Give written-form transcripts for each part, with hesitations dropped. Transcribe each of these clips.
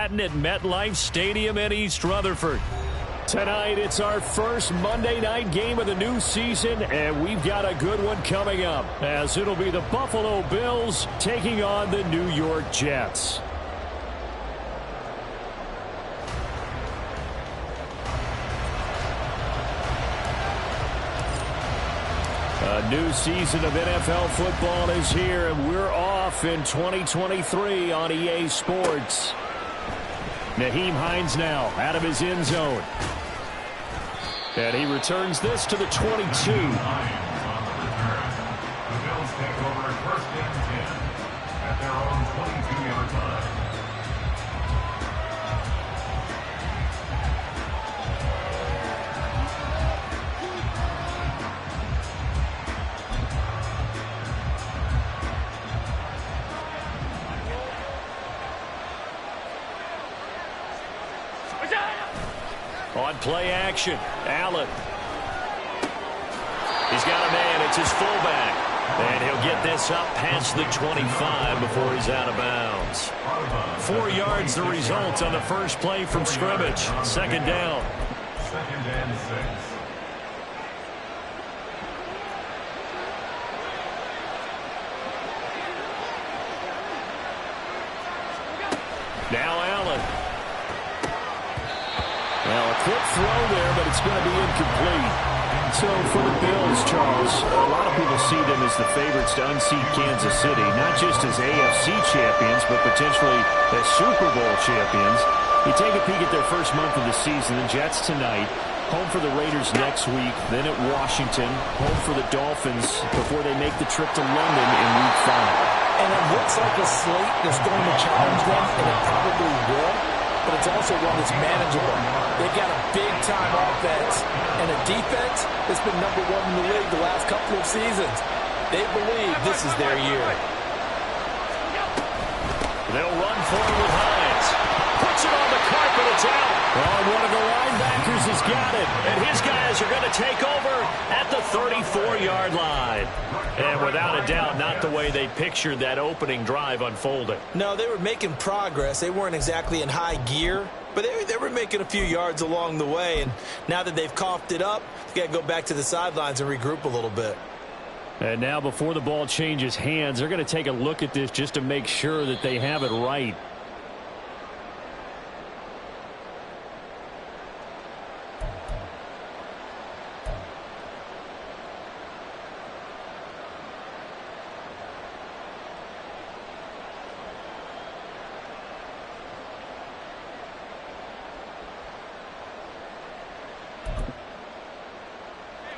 Canton at MetLife Stadium in East Rutherford. Tonight, it's our first Monday night game of the new season, and we've got a good one coming up, as it'll be the Buffalo Bills taking on the New York Jets. A new season of NFL football is here, and we're off in 2023 on EA Sports. Nyheim Hines now out of his end zone. And he returns this to the 22. The Bills take over first and 10 at their own 22-yard line. On play action, Allen. He's got a man. It's his fullback. And he'll get this up past the 25 before he's out of bounds. 4 yards the result on the first play from scrimmage. Second down. Second and 6. Now Allen. Well, a quick throw there, but it's going to be incomplete. So for the Bills, Charles, a lot of people see them as the favorites to unseat Kansas City, not just as AFC champions, but potentially as Super Bowl champions. You take a peek at their first month of the season, the Jets tonight, home for the Raiders next week, then at Washington, home for the Dolphins before they make the trip to London in Week 5. And it looks like a slate that's going to challenge them, and it probably will. But it's also one that's manageable. They've got a big-time offense and a defense that's been number 1 in the league the last couple of seasons. They believe this is their year. They'll run forward with Hines. Puts it on the carpet. It's out. Oh, one of the linebackers has got it. And his guys are going to take over at the 34-yard line. And without a doubt, not the way they pictured that opening drive unfolding. No, they were making progress. They weren't exactly in high gear, but they were making a few yards along the way. And now that they've coughed it up, they've got to go back to the sidelines and regroup a little bit. And now before the ball changes hands, they're going to take a look at this just to make sure that they have it right.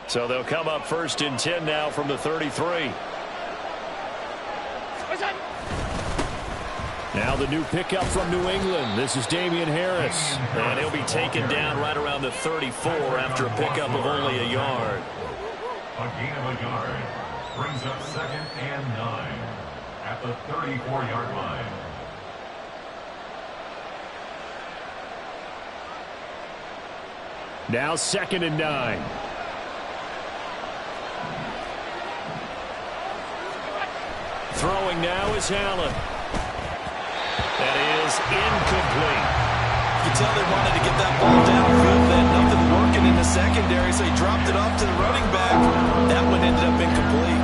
So they'll come up first and 10 now from the 33. Now the new pickup from New England. This is Damian Harris. And he'll be taken down right around the 34 after a pickup of only a yard. A gain of a yard brings up second and 9 at the 34-yard line. Now second and 9. Throwing now is Allen. That is incomplete. You can tell they wanted to get that ball downfield. They had nothing working in the secondary, so he dropped it off to the running back. That one ended up incomplete.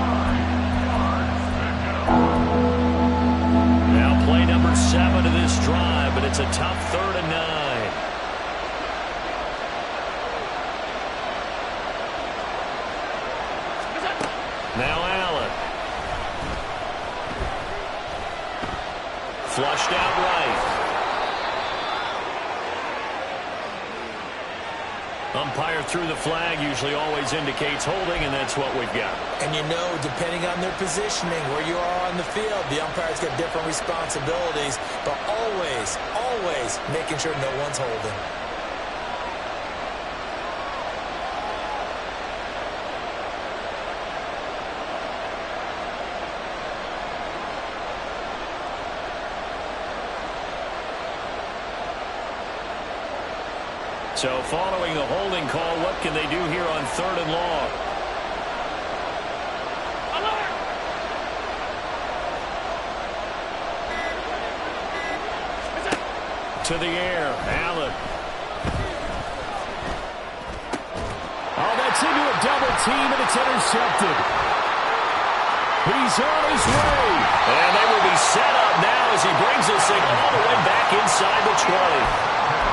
Now play number 7 of this drive, but it's a tough 3rd and 9. Now Allen. Flushed out right. Umpire threw the flag, usually always indicates holding, and that's what we've got. And you know, depending on their positioning, where you are on the field, the umpire's got different responsibilities, but always, always making sure no one's holding. So following the holding call, what can they do here on 3rd and long? to the air. Allen. Oh, that's into a double team, and it's intercepted. He's on his way. And they will be set up now as he brings this thing all the way back inside the 20.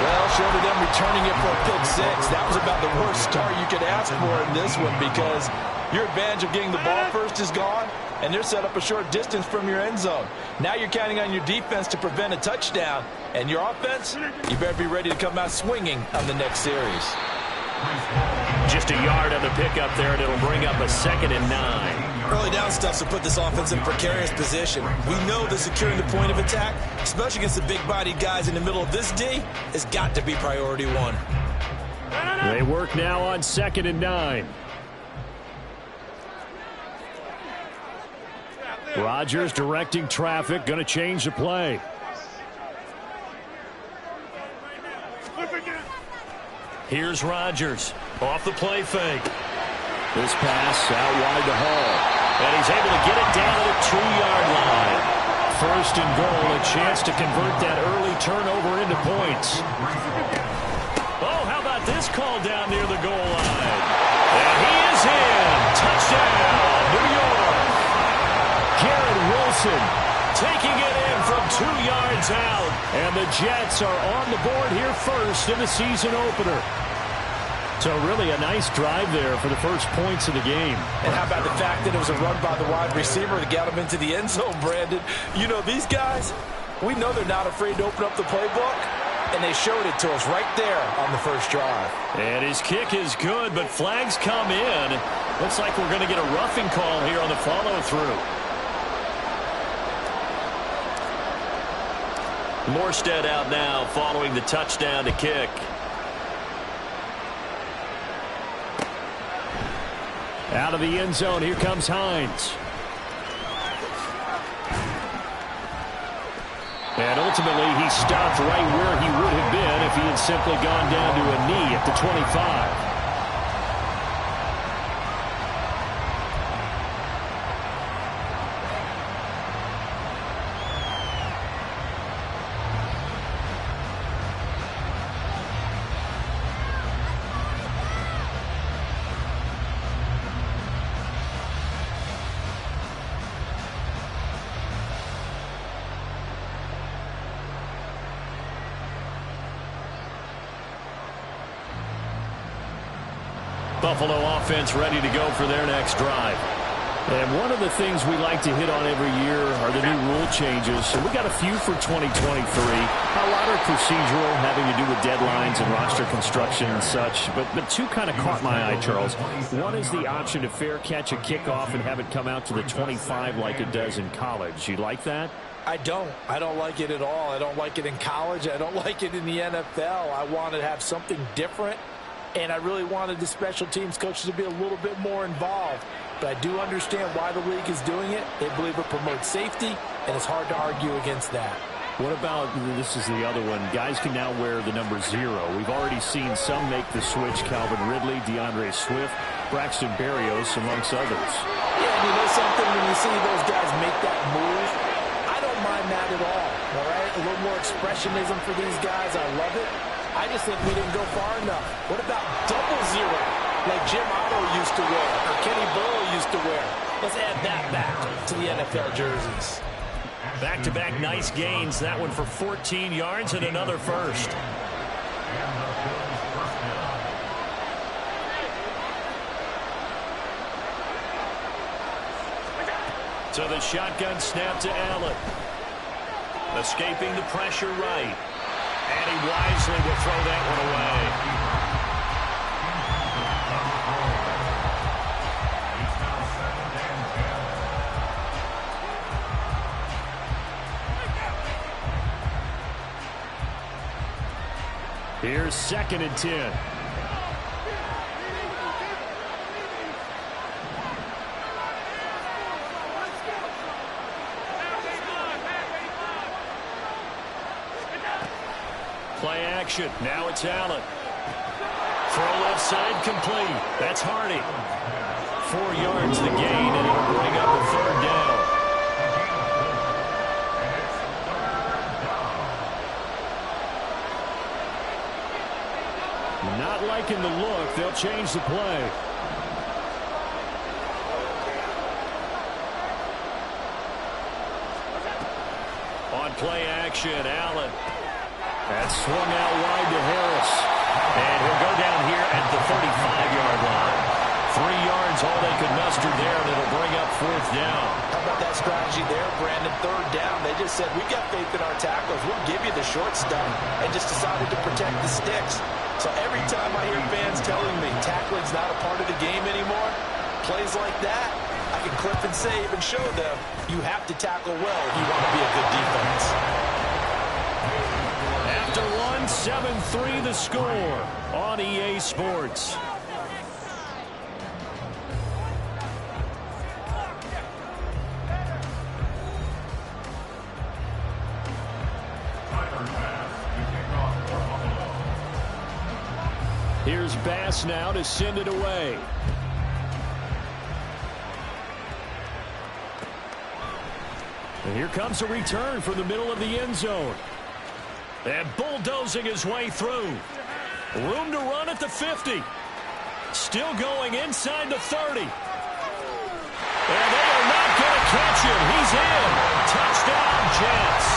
Well, short of them returning it for a pick six, that was about the worst start you could ask for in this one, because your advantage of getting the ball first is gone, and they're set up a short distance from your end zone. Now you're counting on your defense to prevent a touchdown, and your offense, you better be ready to come out swinging on the next series. Just a yard on the pickup there, and it'll bring up a 2nd and 9. Early down stuff to put this offense in a precarious position. We know that securing the point of attack, especially against the big-bodied guys in the middle of this D, has got to be priority one. They work now on 2nd and 9. Rodgers directing traffic, going to change the play. Here's Rodgers off the play fake. This pass out wide to Hall. And he's able to get it down to the 2-yard line. 1st and goal, a chance to convert that early turnover into points. Oh, how about this call down near the goal line? And he is in. Touchdown, New York. Garrett Wilson taking it in from 2 yards out. And the Jets are on the board here first in the season opener. So really a nice drive there for the first points of the game. And how about the fact that it was a run by the wide receiver to get him into the end zone, Brandon? You know, these guys, we know they're not afraid to open up the playbook, and they showed it to us right there on the first drive. And his kick is good, but flags come in. Looks like we're going to get a roughing call here on the follow-through. Morstead out now following the touchdown to kick. Out of the end zone, here comes Hines. And ultimately, he stopped right where he would have been if he had simply gone down to a knee at the 25. Buffalo offense ready to go for their next drive. And one of the things we like to hit on every year are the new rule changes. So we got a few for 2023. A lot are procedural, having to do with deadlines and roster construction and such. But two kind of caught my eye, Charles. One is the option to fair catch a kickoff and have it come out to the 25 like it does in college. You like that? I don't like it at all. I don't like it in college. I don't like it in the NFL. I want to have something different. And I really wanted the special teams coaches to be a little bit more involved. But I do understand why the league is doing it. They believe it promotes safety, and it's hard to argue against that. What about, this is the other one, guys can now wear the number 0. We've already seen some make the switch. Calvin Ridley, DeAndre Swift, Braxton Berrios, amongst others. Yeah, and you know something, when you see those guys make that move, I don't mind that at all right? A little more expressionism for these guys. I love it. I just think we didn't go far enough. What about double 0, like Jim Otto used to wear, or Kenny Burrow used to wear? Let's add that back to the NFL jerseys. Back-to-back nice gains. That one for 14 yards and another first. So the shotgun snap to Allen. Escaping the pressure right. And he wisely will throw that one away. Here's 2nd and 10. Play action. Now it's Allen. Throw left side complete. That's Hardy. 4 yards the gain, and it'll bring up a 3rd down. Not liking the look. They'll change the play. On play action, Allen. That's swung out wide to Harris. And he'll go down here at the 35-yard line. 3 yards, all they could muster there, and it'll bring up 4th down. How about that strategy there, Brandon? 3rd down. They just said, we got faith in our tackles. We'll give you the short stuff, and just decided to protect the sticks. So every time I hear fans telling me tackling's not a part of the game anymore, plays like that, I can clip and save and show them you have to tackle well if you want to be a good defense. After one, 7-3 the score on EA Sports. Here's Bass now to send it away. And here comes a return from the middle of the end zone. And bulldozing his way through. Room to run at the 50. Still going inside the 30. And they are not going to catch him. He's in. Touchdown, Jets.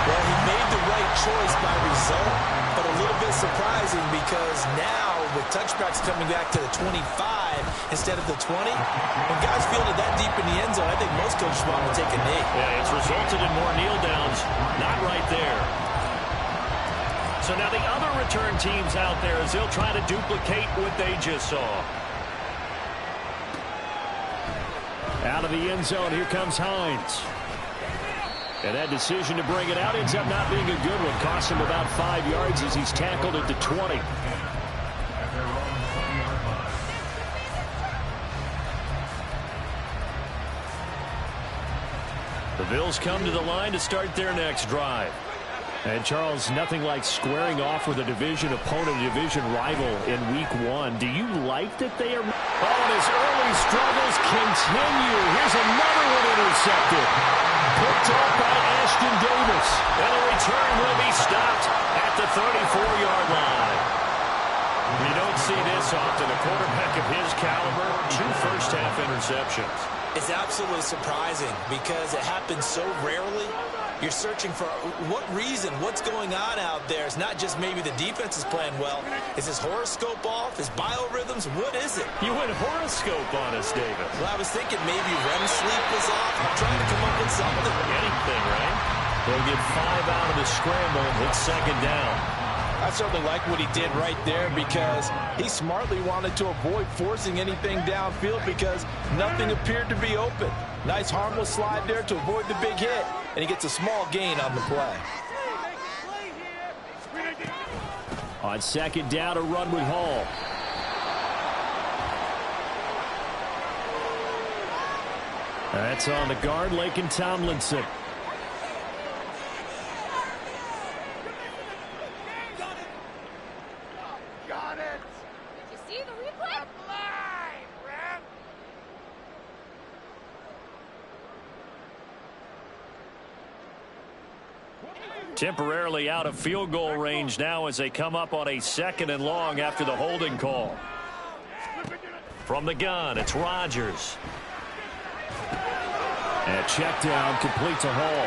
Well, he made the right choice by result, but a little bit surprising because now with touchbacks coming back to the 25 instead of the 20, when guys field it that deep in the end zone, I think most coaches want to take a knee. Yeah, it's resulted in more kneel downs. Not right there. So now the other return teams out there as they'll try to duplicate what they just saw. Out of the end zone, here comes Hines. And that decision to bring it out ends up not being a good one. Costs him about 5 yards as he's tackled at the 20. The Bills come to the line to start their next drive. And, Charles, nothing like squaring off with a division opponent, a division rival in Week 1. Do you like that they are... Oh, and his early struggles continue. Here's another one intercepted. Picked off by Ashton Davis. And a return will be stopped at the 34-yard line. You don't see this often. A quarterback of his caliber, 2 first-half interceptions. It's absolutely surprising because it happens so rarely. You're searching for what reason, what's going on out there. It's not just maybe the defense is playing well. Is his horoscope off? His biorhythms? What is it? You went horoscope on us, David. Well, I was thinking maybe REM sleep was off. I'm trying to come up with something. Anything, right? They'll get 5 out of the scramble and hit 2nd down. I certainly like what he did right there because he smartly wanted to avoid forcing anything downfield because nothing appeared to be open. Nice harmless slide there to avoid the big hit, and he gets a small gain on the play. On 2nd down, a run with Hall. That's on the guard, Laken Tomlinson. Temporarily out of field goal range now as they come up on a 2nd and long after the holding call. From the gun, it's Rodgers. And check down complete to Hall.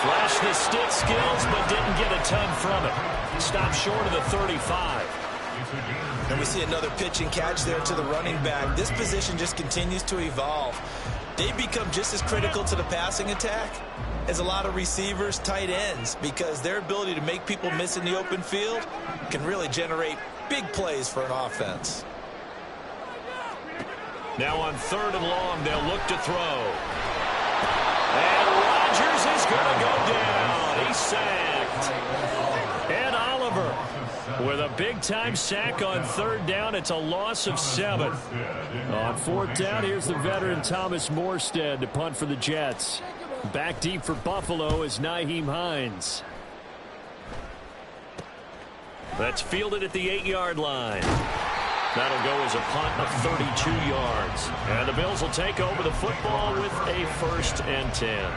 Flashed the stick skills, but didn't get a ton from it. Stopped short of the 35. And we see another pitch and catch there to the running back. This position just continues to evolve. They become just as critical to the passing attack as a lot of receivers, tight ends, because their ability to make people miss in the open field can really generate big plays for an offense. Now on 3rd and long, they'll look to throw. And Rodgers is going to go down. He's sacked. And Oliver with a big-time sack on 3rd down. It's a loss of 7. On 4th down, here's the veteran Thomas Morstead to punt for the Jets. Back deep for Buffalo is Nyheim Hines. That's fielded at the 8-yard line. That'll go as a punt of 32 yards. And the Bills will take over the football with a 1st and 10.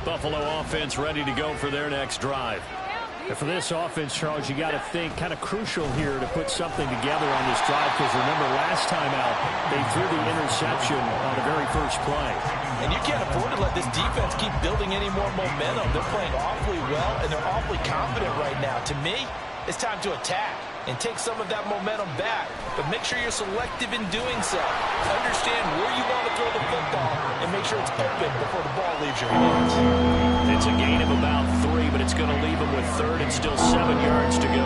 Buffalo offense ready to go for their next drive. And for this offense, Charles, you got to think kind of crucial here to put something together on this drive, because remember last time out they threw the interception on the very first play. And you can't afford to let this defense keep building any more momentum. They're playing awfully well, and they're awfully confident right now. To me, it's time to attack and take some of that momentum back. But make sure you're selective in doing so. Understand where you want to throw the football and make sure it's open before the ball leaves your hands. It's a gain of about 3, but it's going to leave them with 3rd and still 7 yards to go.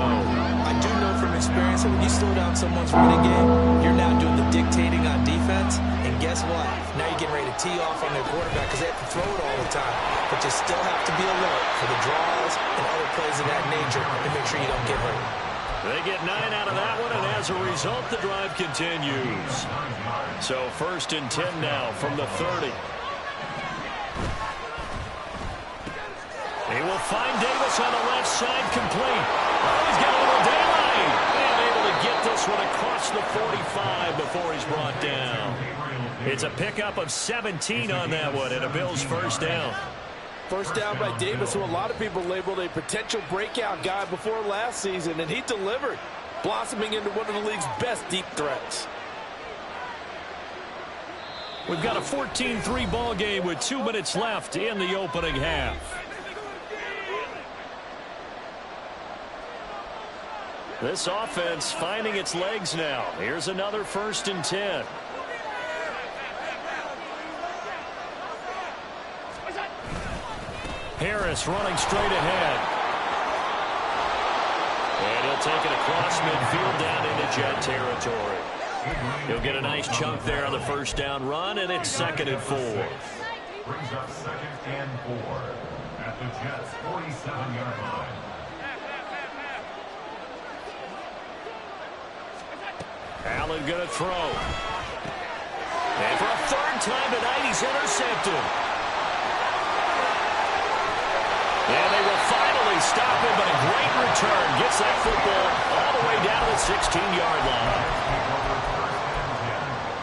I do know from experience that when you slow down someone's running game, you're now doing the dictating on defense. And guess what? Now you're getting ready to tee off on their quarterback because they have to throw it all the time. But you still have to be alert for the draws and other plays of that nature and make sure you don't get hurt. They get 9 out of that one, and as a result, the drive continues. So 1st and 10 now from the 30. He will find Davis on the left side, complete. Oh, he's got a little daylight. And able to get this one across the 45 before he's brought down. It's a pickup of 17 on that one, and a Bills first down. First down by Davis, who a lot of people labeled a potential breakout guy before last season, and he delivered, blossoming into one of the league's best deep threats. We've got a 14-3 ball game with 2 minutes left in the opening half. This offense finding its legs now. Here's another 1st and 10. Harris running straight ahead. And he'll take it across midfield down into Jet territory. He'll get a nice chunk there on the first down run, and it's 2nd and 4. Brings up 2nd and 4 at the Jets' 47-yard line. Allen going to throw. And for a 3rd time tonight, he's intercepted. And they will finally stop him, but a great return. Gets that football all the way down to the 16-yard line.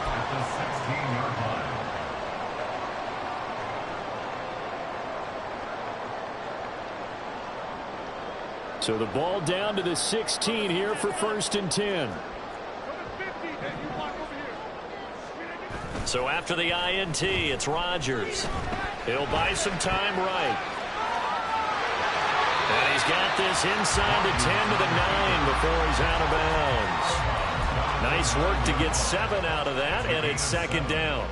At the 16-yard line. So the ball down to the 16 here for 1st and 10. So after the INT, it's Rodgers. He'll buy some time right. And he's got this inside the 10 to the 9 before he's out of bounds. Nice work to get 7 out of that, and it's 2nd down.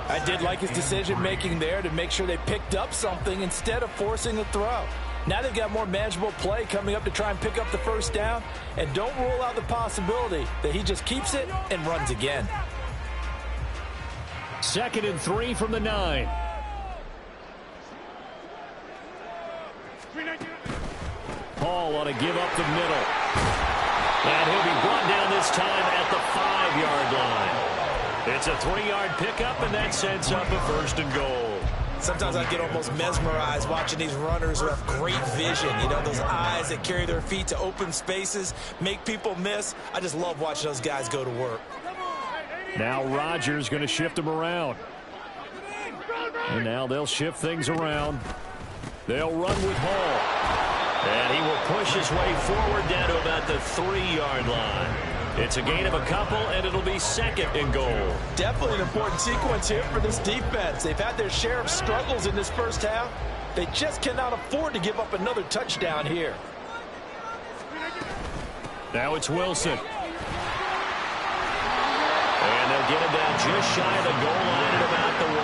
I did like his decision-making there to make sure they picked up something instead of forcing a throw. Now they've got more manageable play coming up to try and pick up the first down, and don't rule out the possibility that he just keeps it and runs again. 2nd and 3 from the 9. Hall ought to give up the middle. And he'll be brought down this time at the 5-yard line. It's a 3-yard pickup, and that sets up a 1st and goal. Sometimes I get almost mesmerized watching these runners who have great vision. You know, those eyes that carry their feet to open spaces, make people miss. I just love watching those guys go to work. Now Rodgers going to shift them around. And now they'll shift things around. They'll run with Hall. And he will push his way forward down to about the 3-yard line. It's a gain of a couple, and it'll be 2nd and goal. Definitely an important sequence here for this defense. They've had their share of struggles in this first half. They just cannot afford to give up another touchdown here. Now it's Wilson. And they'll get him down just shy of the goal line at about the 1.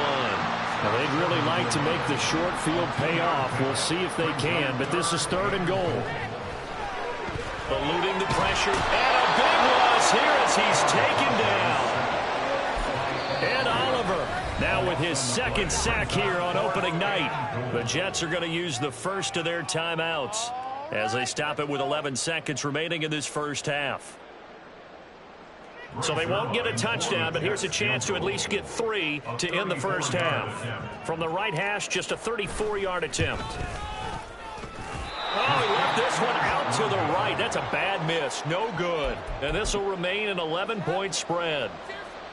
Now, they'd really like to make the short field pay off. We'll see if they can, but this is 3rd and goal. Eluding the pressure, and a big loss here as he's taken down. And Oliver now with his 2nd sack here on opening night. The Jets are going to use the first of their timeouts as they stop it with 11 seconds remaining in this first half. So they won't get a touchdown, but here's a chance to at least get 3 to end the first half. From the right hash, just a 34-yard attempt. Oh, he left this one out to the right. That's a bad miss. No good. And this will remain an 11-point spread.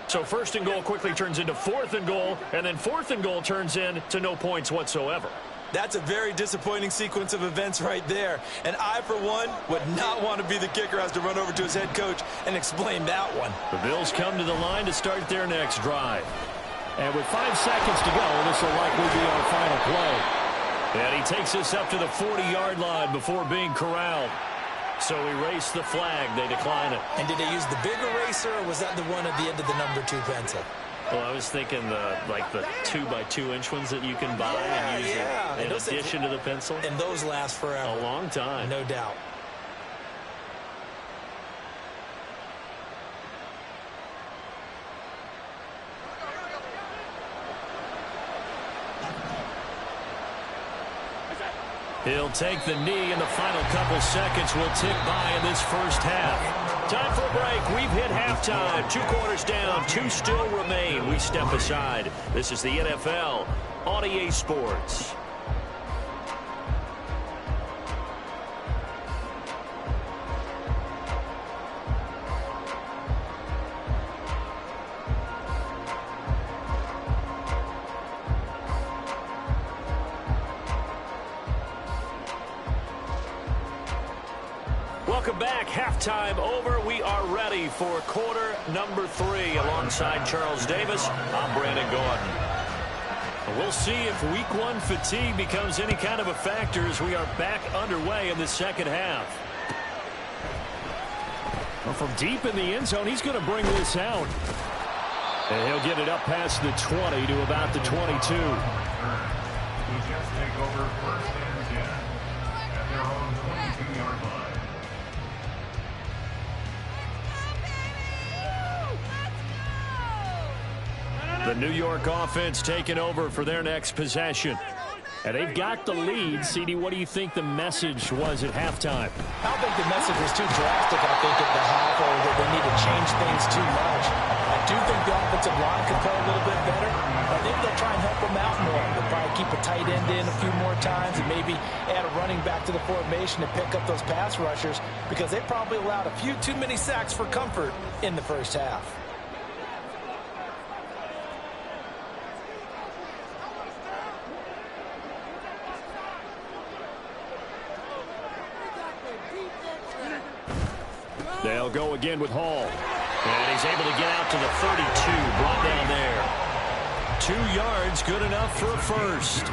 So 1st and goal quickly turns into 4th and goal, and then 4th and goal turns into no points whatsoever. That's a very disappointing sequence of events right there. And I, for one, would not want to be the kicker who has to run over to his head coach and explain that one. The Bills come to the line to start their next drive. And with 5 seconds to go, this will likely be our final play. And he takes us up to the 40-yard line before being corralled. So erase the flag. They decline it. And did they use the big eraser, or was that the one at the end of the number 2 pencil? Well, I was thinking the 2x2-inch ones that you can buy and use in addition to the pencil. And those last forever. A long time. No doubt. He'll take the knee, and the final couple seconds will tick by in this first half. Time for a break. We've hit halftime. 2 quarters down, 2 still remain. We step aside. This is the NFL on EA Sports. Welcome back. Halftime over. We are ready for quarter number 3. Alongside Charles Davis, I'm Brandon Gordon. We'll see if week 1 fatigue becomes any kind of a factor as we are back underway in the second half. Well, from deep in the end zone, he's going to bring this out. And he'll get it up past the 20 to about the 22. The Jets take over 1st and 10 at their own 22-yard line. The New York offense taking over for their next possession. And they've got the lead. CD, what do you think the message was at halftime? I don't think the message was too drastic, I think, at the half, or that they need to change things too much. I do think the offensive line could play a little bit better. I think they'll try and help them out more. They'll probably keep a tight end in a few more times and maybe add a running back to the formation to pick up those pass rushers, because they probably allowed a few too many sacks for comfort in the first half. They'll go again with Hall. And he's able to get out to the 32, brought down there. 2 yards, good enough for a first.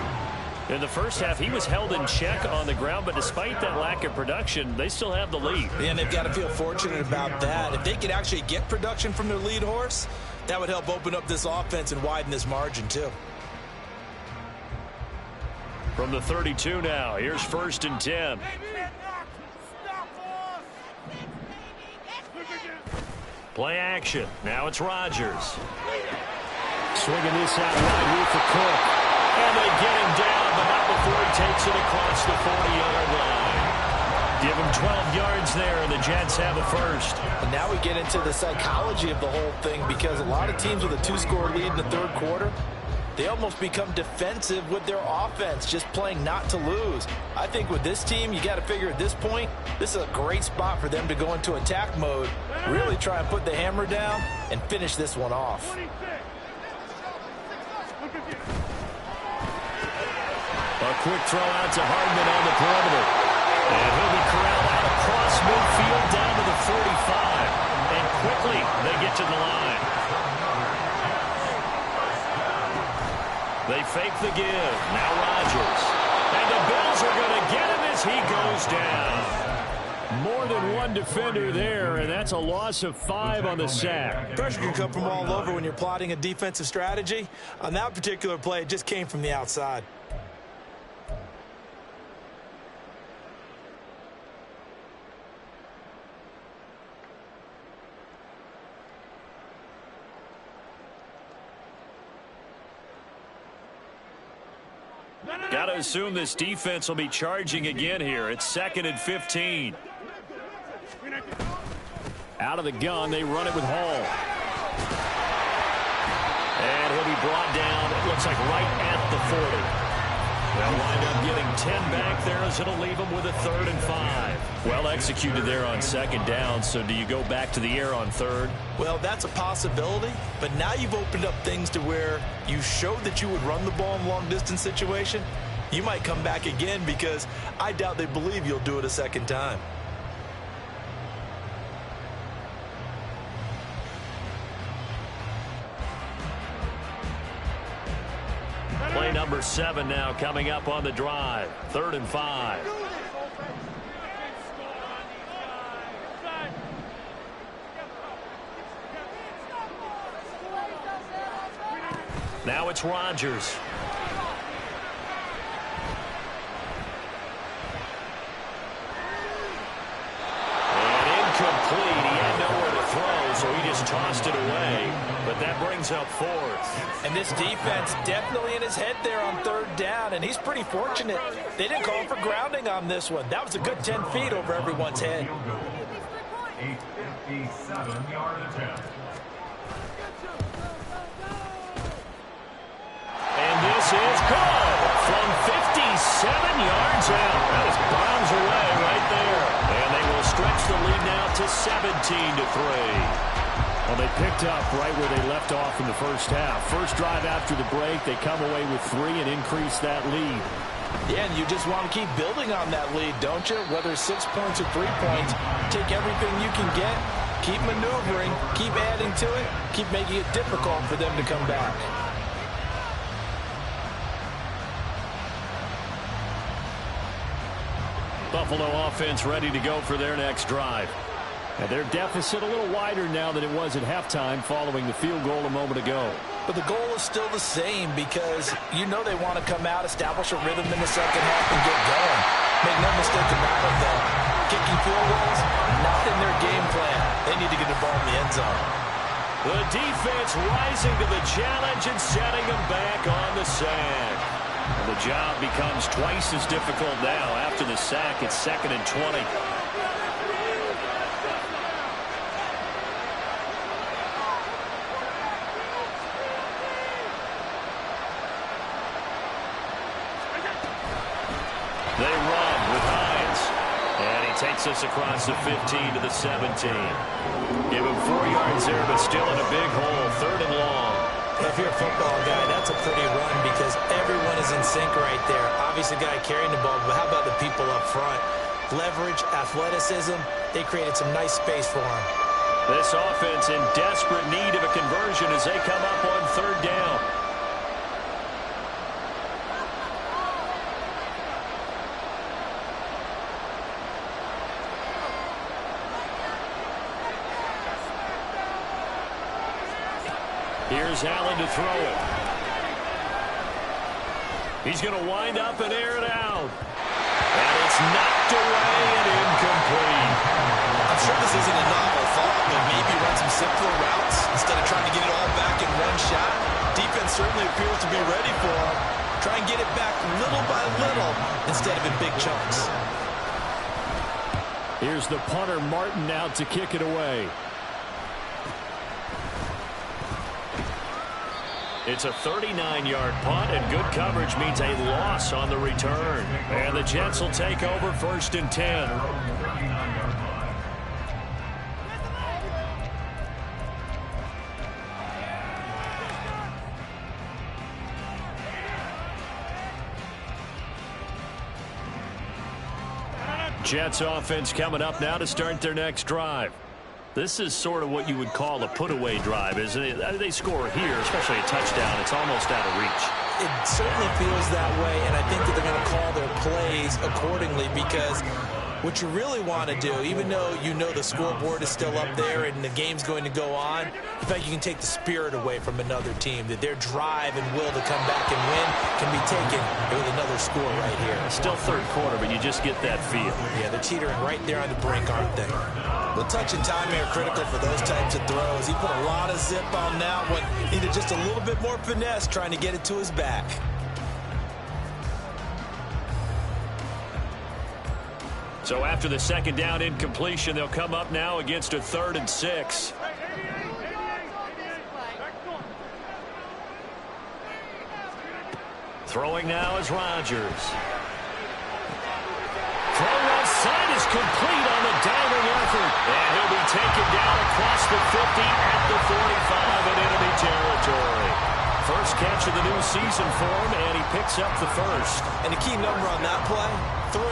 In the first half, he was held in check on the ground, but despite that lack of production, they still have the lead. And they've got to feel fortunate about that. If they could actually get production from their lead horse, that would help open up this offense and widen this margin too. From the 32 now, here's 1st and 10. Play action. Now it's Rodgers. Swinging this out wide here for Cook. And they get him down, but not before he takes it across the 40-yard line. Give him 12 yards there, and the Jets have a first. And now we get into the psychology of the whole thing, because a lot of teams with a 2-score lead in the third quarter, they almost become defensive with their offense, just playing not to lose. I think with this team, you got to figure at this point, this is a great spot for them to go into attack mode, really try and put the hammer down and finish this one off. A quick throw out to Hardman on the perimeter. And he'll be corralled out across midfield down to the 45. And quickly, they get to the line. They fake the give. Now Rodgers. And the Bills are going to get him as he goes down. More than one defender there, and that's a loss of 5 on the sack. Pressure can come from all over when you're plotting a defensive strategy. On that particular play, it just came from the outside. Got to assume this defense will be charging again here. It's 2nd and 15. Out of the gun, they run it with Hall. And he'll be brought down, it looks like right at the 40. They'll wind up getting 10 back there as it'll leave them with a 3rd and 5. Well executed there on 2nd down, so do you go back to the air on 3rd? Well, that's a possibility, but now you've opened up things to where you showed that you would run the ball in a long-distance situation. You might come back again because I doubt they believe you'll do it a second time. Play number 7 now coming up on the drive. 3rd and 5. Now it's Rodgers. And incomplete. He had nowhere to throw, so he just tossed it away. But that brings up 4th. And this defense definitely in his head there on 3rd down, and he's pretty fortunate. They didn't call for grounding on this one. That was a good 10 feet over everyone's head. A 57-yard attempt. And this is good from 57 yards out. That is bombs away right there. And they will stretch the lead now to 17-3. Well, they picked up right where they left off in the first half. First drive after the break, they come away with 3 and increase that lead. Yeah, and you just want to keep building on that lead, don't you? Whether it's 6 points or 3 points, take everything you can get, keep maneuvering, keep adding to it, keep making it difficult for them to come back. Buffalo offense ready to go for their next drive. And their deficit a little wider now than it was at halftime following the field goal a moment ago. But the goal is still the same because you know they want to come out, establish a rhythm in the second half, and get going. Make no mistake about it, though. Kicking field goals, not in their game plan. They need to get the ball in the end zone. The defense rising to the challenge and setting them back on the sack. And the job becomes twice as difficult now. After the sack, it's 2nd and 20. They run with Hines. And he takes us across the 15 to the 17. Give him 4 yards there, but still in a big hole. 3rd and long. If you're a football guy, that's a pretty run because everyone is in sync right there. Obviously, the guy carrying the ball, but how about the people up front? Leverage, athleticism, they created some nice space for him. This offense in desperate need of a conversion as they come up on 3rd down. Here's Allen to throw it. He's going to wind up and air it out. And it's knocked away and incomplete. I'm sure this isn't a novel thought, but maybe run some simpler routes instead of trying to get it all back in one shot. Defense certainly appears to be ready for him. Try and get it back little by little instead of in big chunks. Here's the punter, Martin, out to kick it away. It's a 39-yard punt, and good coverage means a loss on the return. And the Jets will take over 1st and 10. Jets offense coming up now to start their next drive. This is sort of what you would call a put-away drive, isn't it? They score here, especially a touchdown. It's almost out of reach. It certainly feels that way, and I think that they're going to call their plays accordingly because what you really want to do, even though you know the scoreboard is still up there and the game's going to go on, in fact, you can take the spirit away from another team, that their drive and will to come back and win can be taken with another score right here. Still 3rd quarter, but you just get that feel. Yeah, they're teetering right there on the brink, aren't they? The touch and timing are critical for those types of throws. He put a lot of zip on that one. Needed just a little bit more finesse trying to get it to his back. So after the 2nd down incompletion, they'll come up now against a 3rd and 6. Throwing now is Rodgers. Throw left side is complete on the diving effort. And he'll be taken down across the 50 at the 45 in enemy territory. First catch of the new season for him, and he picks up the first. And the key number on that play, 3.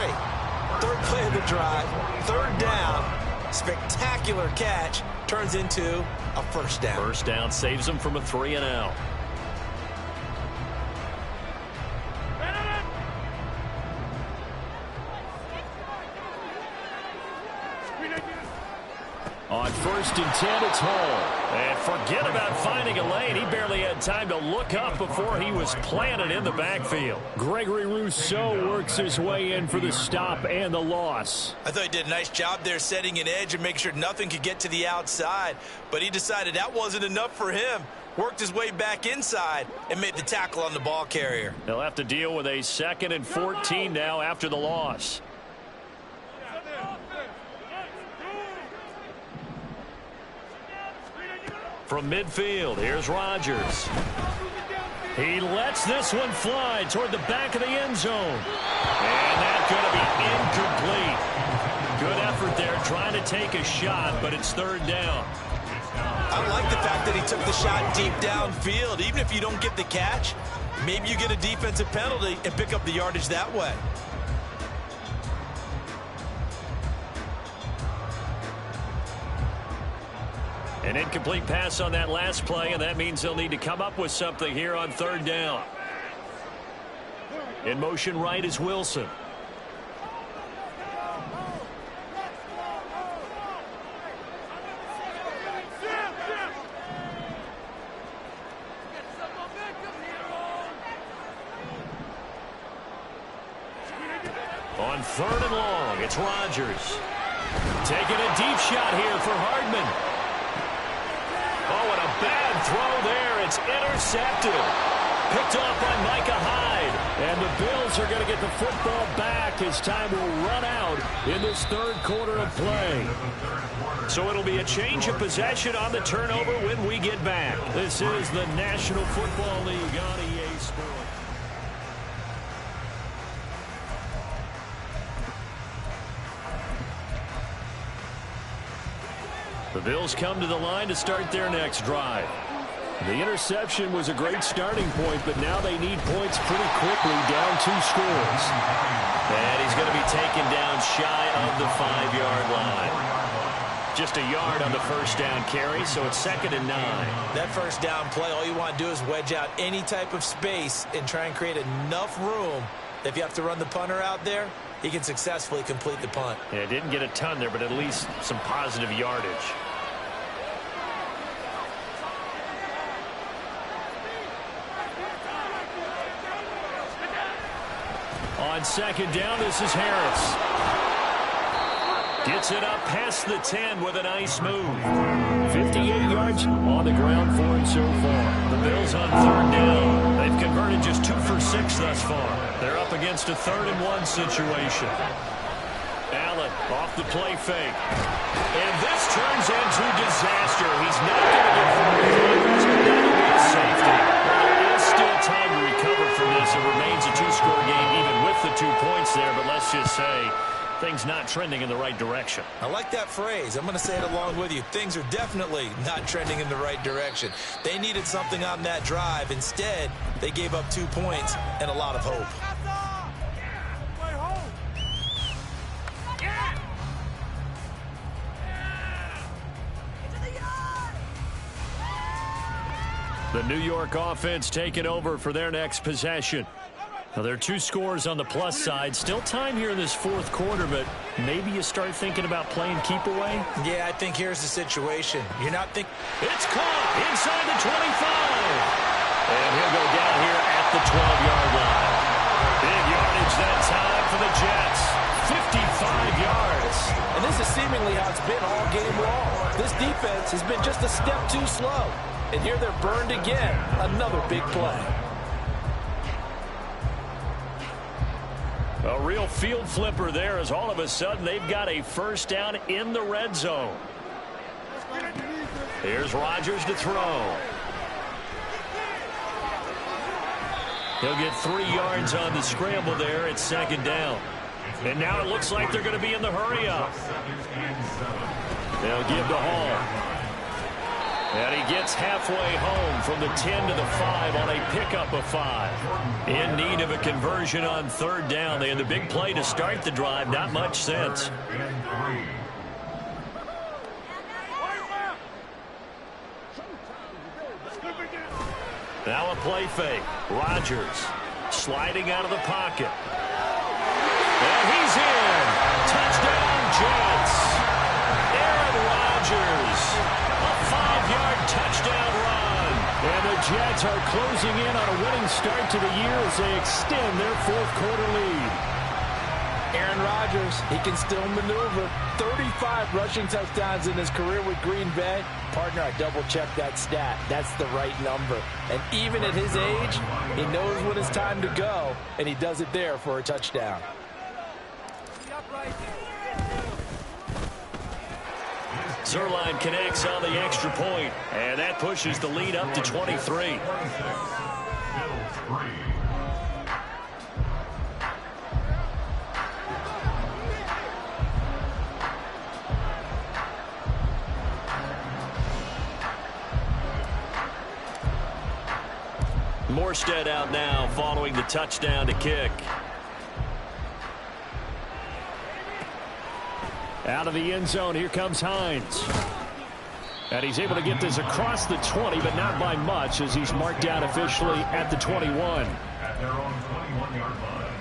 Third play of the drive, third down, spectacular catch, turns into a first down. First down saves him from a 3-and-out. On 1st and 10, it's Hall. And forget about finding a lane. He barely had time to look up before he was planted in the backfield. Gregory Rousseau works his way in for the stop and the loss. I thought he did a nice job there setting an edge and making sure nothing could get to the outside. But he decided that wasn't enough for him. Worked his way back inside and made the tackle on the ball carrier. They'll have to deal with a 2nd and 14 now after the loss. From midfield, here's Rodgers. He lets this one fly toward the back of the end zone. And that's going to be incomplete. Good effort there trying to take a shot, but it's 3rd down. I like the fact that he took the shot deep downfield. Even if you don't get the catch, maybe you get a defensive penalty and pick up the yardage that way. An incomplete pass on that last play, and that means they'll need to come up with something here on 3rd down. In motion right is Wilson. On 3rd and long, it's Rodgers. Taking a deep shot here for Hardman. Oh, and a bad throw there. It's intercepted. Picked off by Micah Hyde. And the Bills are going to get the football back as time will run out in this 3rd quarter of play. So it'll be a change of possession on the turnover when we get back. This is the National Football League on EA Sports. The Bills come to the line to start their next drive. The interception was a great starting point, but now they need points pretty quickly, down 2 scores. And he's going to be taken down shy of the 5-yard line. Just a yard on the first down carry, so it's 2nd and 9. That first down play, all you want to do is wedge out any type of space and try and create enough room that if you have to run the punter out there, he can successfully complete the punt. Yeah, didn't get a ton there, but at least some positive yardage. On 2nd down, this is Harris. Gets it up past the 10 with a nice move. 58 yards on the ground for him so far. The Bills on 3rd down. They've converted just 2 for 6 thus far. They're up against a 3rd and 1 situation. Allen off the play fake. And this turns into disaster. He's not going to get forward. That'll be a safety. There is still time to recover from this. It remains a 2-score game even with the 2 points there. But let's just say things not trending in the right direction. I like that phrase. I'm going to say it along with you. Things are definitely not trending in the right direction. They needed something on that drive. Instead, they gave up 2 points and a lot of hope. The New York offense taking over for their next possession. Now, there are 2 scores on the plus side. Still time here in this 4th quarter, but maybe you start thinking about playing keep away? Yeah, I think here's the situation. You're not thinking. It's caught inside the 25. And he'll go down here at the 12-yard line. Big yardage that time for the Jets. 55 yards. And this is seemingly how it's been all game long. This defense has been just a step too slow. And here they're burned again. Another big play. A real field flipper there as all of a sudden they've got a first down in the red zone. Here's Rodgers to throw. He'll get 3 yards on the scramble there. It's 2nd down. And now it looks like they're going to be in the hurry up. They'll give to Hall. And he gets halfway home from the 10 to the 5 on a pickup of 5. In need of a conversion on third down. They had the big play to start the drive. Not much sense. Now a play fake. Rodgers sliding out of the pocket. And he's in. Touchdown, Jets. Aaron Rodgers. A 5-yard touchdown run. And the Jets are closing in on a winning start to the year as they extend their fourth-quarter lead. Aaron Rodgers, he can still maneuver. 35 rushing touchdowns in his career with Green Bay. Partner, I double-checked that stat. That's the right number. And even at his age, he knows when it's time to go, and he does it there for a touchdown. Zuerlein connects on the extra point, and that pushes the lead up to 23. Morstead out now following the touchdown to kick. Out of the end zone, here comes Hines. And he's able to get this across the 20, but not by much, as he's marked down officially at the 21. At their own 21-yard line.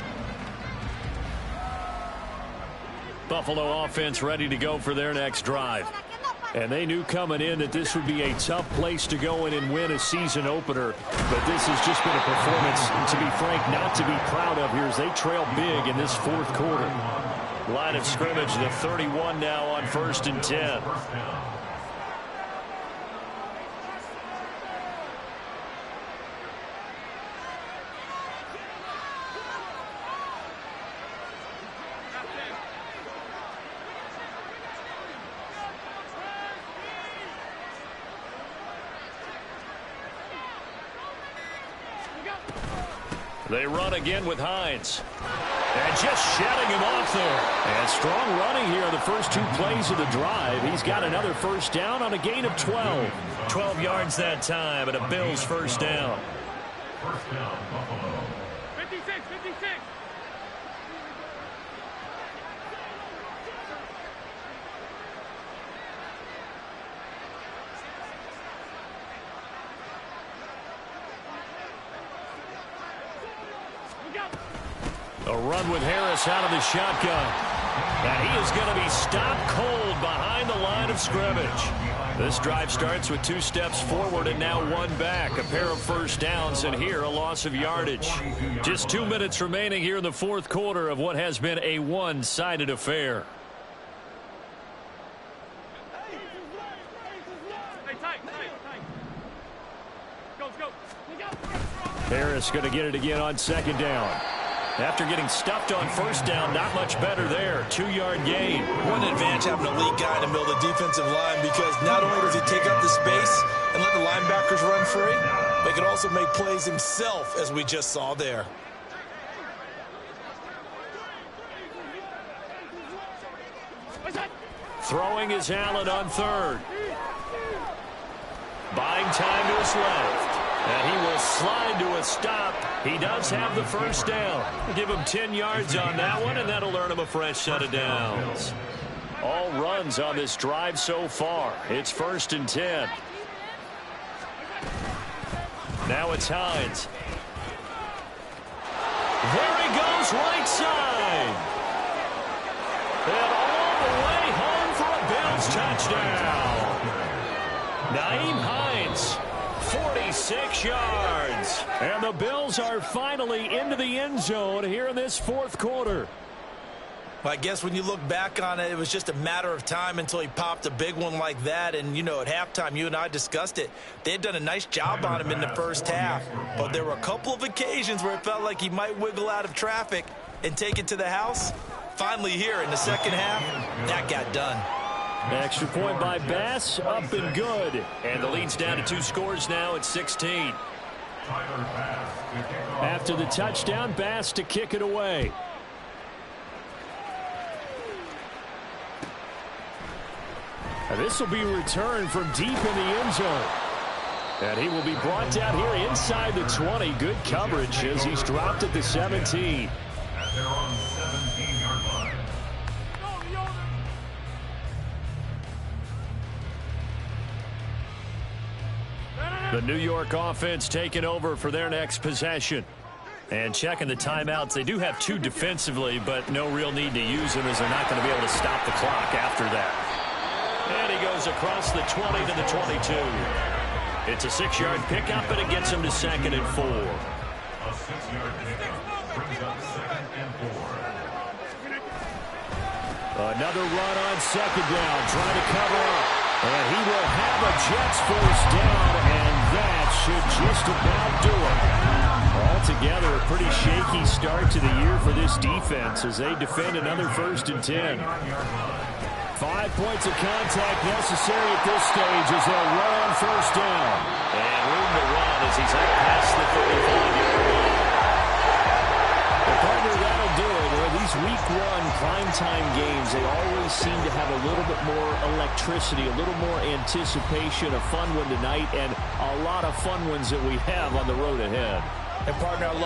Buffalo offense ready to go for their next drive. And they knew coming in that this would be a tough place to go in and win a season opener. But this has just been a performance, to be frank, not to be proud of here as they trail big in this fourth quarter. Line of scrimmage, the 31 now on 1st and 10. They run again with Hines. And just shutting him off there. And strong running here on the first 2 plays of the drive. He's got another first down on a gain of 12. 12 yards that time, and a Bills first down. First down, Buffalo. 56, 56. A run with Harris out of the shotgun. And he is going to be stopped cold behind the line of scrimmage. This drive starts with 2 steps forward and now 1 back. A pair of first downs, and here a loss of yardage. Just 2 minutes remaining here in the fourth quarter of what has been a one-sided affair. Harris going to get it again on second down. After getting stuffed on first down, not much better there. 2-yard gain. What an advantage having an elite guy in the middle of the defensive line, because not only does he take up the space and let the linebackers run free, but he can also make plays himself, as we just saw there. Throwing is Allen on third. Buying time to his left. And he will slide to a stop. He does have the first down. Give him 10 yards on that one, and that'll earn him a fresh set of downs. All runs on this drive so far. It's 1st and 10. Now it's Hines. There he goes, right side. And all the way home for a Bills touchdown. Nyheim Hines. 46 yards. And the Bills are finally into the end zone here in this fourth quarter. Well, I guess when you look back on it, it was just a matter of time until he popped a big one like that. And, you know, at halftime, you and I discussed it. They had done a nice job on him in the first half. But there were a couple of occasions where it felt like he might wiggle out of traffic and take it to the house. Finally here in the second half, that got done. Extra point by Bass, up and good. And the lead's down to 2 scores now at 16. After the touchdown, Bass to kick it away. This will be returned from deep in the end zone. And he will be brought down here inside the 20. Good coverage as he's dropped at the 17. At their own 17-yard line. The New York offense taking over for their next possession. And checking the timeouts. They do have 2 defensively, but no real need to use them as they're not going to be able to stop the clock after that. And he goes across the 20 to the 22. It's a 6-yard pickup, and it gets him to 2nd and 4. A 6-yard pickup brings up 2nd and 4. Another run on 2nd down, trying to cover up. And he will have a Jets first down, and that should just about do it. Altogether, a pretty shaky start to the year for this defense as they defend another 1st and 10. 5 points of contact necessary at this stage as they'll run on 1st down. And room to run as he's out past the 35-yard line. The partner, that'll do it. Well, these week 1 primetime games, they always seem to have a little bit more electricity, a little more anticipation, a fun one tonight, and a lot of fun ones that we have on the road ahead. And partner, I love